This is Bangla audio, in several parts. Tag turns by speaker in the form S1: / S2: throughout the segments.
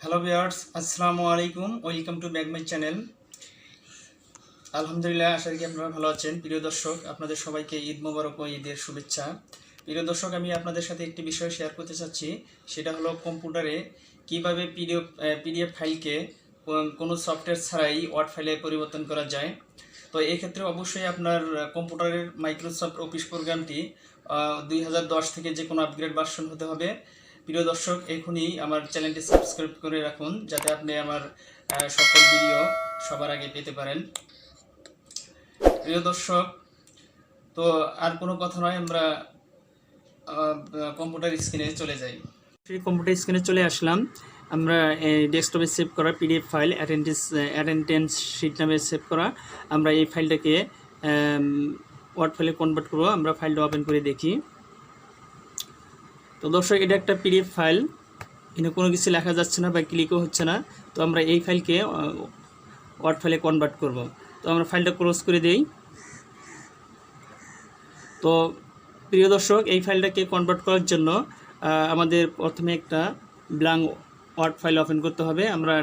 S1: হ্যালো ভিউয়ার্স, আসসালামু আলাইকুম। Welcome to back my channel. আলহামদুলিল্লাহ, আশা করি আপনারা ভালো আছেন। প্রিয় দর্শক, আপনাদের সবাইকে ঈদ মোবারক ও ঈদের শুভেচ্ছা। প্রিয় দর্শক, আমি আপনাদের সাথে একটি বিষয় শেয়ার করতে চাচ্ছি। সেটা হলো কম্পিউটারে কীভাবে পিডিএফ ফাইলকে কোনো সফটওয়্যার ছাড়াই ওয়ার্ড ফাইলে পরিবর্তন করা যায়। তো এক্ষেত্রে অবশ্যই আপনার কম্পিউটারের মাইক্রোসফট অফিস প্রোগ্রামটি 2010 থেকে যে কোনো আপগ্রেড ভার্সন হতে হবে। প্রিয় দর্শক, এখনই আমার চ্যানেলটি সাবস্ক্রাইব করে রাখুন, যাতে আপনি আমার সকল ভিডিও সবার আগে পেতে পারেন। প্রিয় দর্শক, তো আর কোনো কথা নয়, আমরা কম্পিউটার স্ক্রিনে চলে যাই। কম্পিউটার স্ক্রিনে চলে আসলাম। আমরা ডেস্কটপে সেভ করা পিডিএফ ফাইল অ্যাটেন্ডেন্স শিট নামে সেভ করা, আমরা এই ফাইলটাকে ওয়ার্ড ফাইলে কনভার্ট করবো। আমরা ফাইলটা ওপেন করে দেখি। তো দর্শক, এটা একটা পিডিএফ ফাইল, এখানে কোনো কিছু লেখা যাচ্ছে না বা ক্লিকও হচ্ছে না। তো আমরা এই ফাইলকে ওয়ার্ড ফাইলে কনভার্ট করব। তো আমরা ফাইলটা ক্লোজ করে দেই। তো প্রিয় দর্শক, এই ফাইলটাকে কনভার্ট করার জন্য আমাদের প্রথমে একটা ব্ল্যাঙ্ক ওয়ার্ড ফাইল ওপেন করতে হবে। আমরা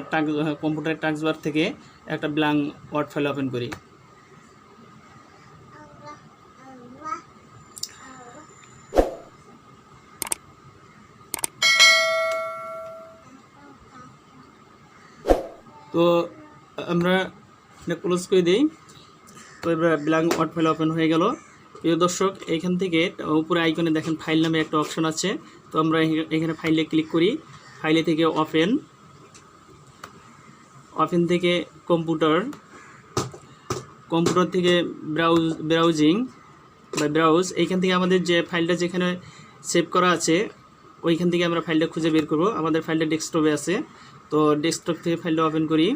S1: কম্পিউটার টাস্কবার থেকে একটা ব্ল্যাঙ্ক ওয়ার্ড ফাইল ওপেন করি। তো আমরা এটা ক্লোজ করে দিই। তো এবার ব্ল্যাঙ্ক ওয়ার্ড ফাইল ওপেন হয়ে গেল। প্রিয় দর্শক, এইখান থেকে উপরে আইকনে দেখেন ফাইল নামে একটা অপশন আছে। তো আমরা এখানে ফাইলে ক্লিক করি। ফাইলে থেকে ওপেন থেকে কম্পিউটার থেকে ব্রাউজ। এইখান থেকে আমাদের যে ফাইলটা যেখানে সেভ করা আছে ওইখান থেকে আমরা ফাইলটা খুঁজে বের করব। আমাদের ফাইলটা ডেস্কটপে আছে। তো ডেস্কটপ থেকে ফাইলটা ওপেন করি।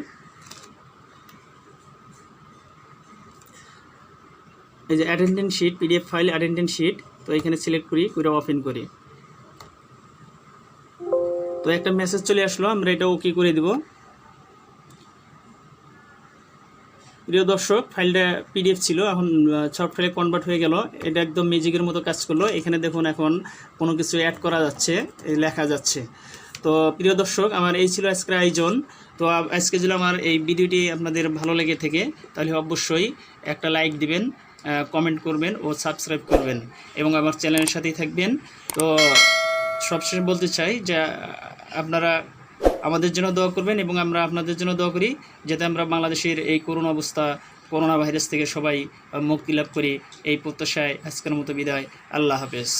S1: এই যে attendance sheet, PDF file attendance sheet. তো এখানে সিলেক্ট করি, করে ওপেন করি। তো একটা মেসেজ চলে আসলো, আমরা এটা ওকে করে দিব। প্রিয় দর্শক, ফাইলটা পিডিএফ ছিল, এখন সফট ফাইলে কনভার্ট হয়ে গেল। এটা একদম ম্যাজিকের মতো কাজ করলো। এখানে দেখুন এখন কোনো কিছু অ্যাড করা যাচ্ছে, লেখা যাচ্ছে। তো প্রিয় দর্শক, আমার এই ছিল আজকের আয়োজন। তো আজকে যদি আমার এই ভিডিওটি আপনাদের ভালো লেগে থাকে, তাহলে অবশ্যই একটা লাইক দিবেন, কমেন্ট করবেন ও সাবস্ক্রাইব করবেন এবং আমার চ্যানেলের সাথেই থাকবেন। তো সবশেষে বলতে চাই যে আপনারা আমাদের জন্য দোয়া করবেন এবং আমরা আপনাদের জন্য দোয়া করি, যাতে আমরা বাংলাদেশের এই করোনা ভাইরাস থেকে সবাই মুক্তি লাভ করি। এই প্রত্যাশায় আজকের মতো বিদায়। আল্লাহ হাফেজ।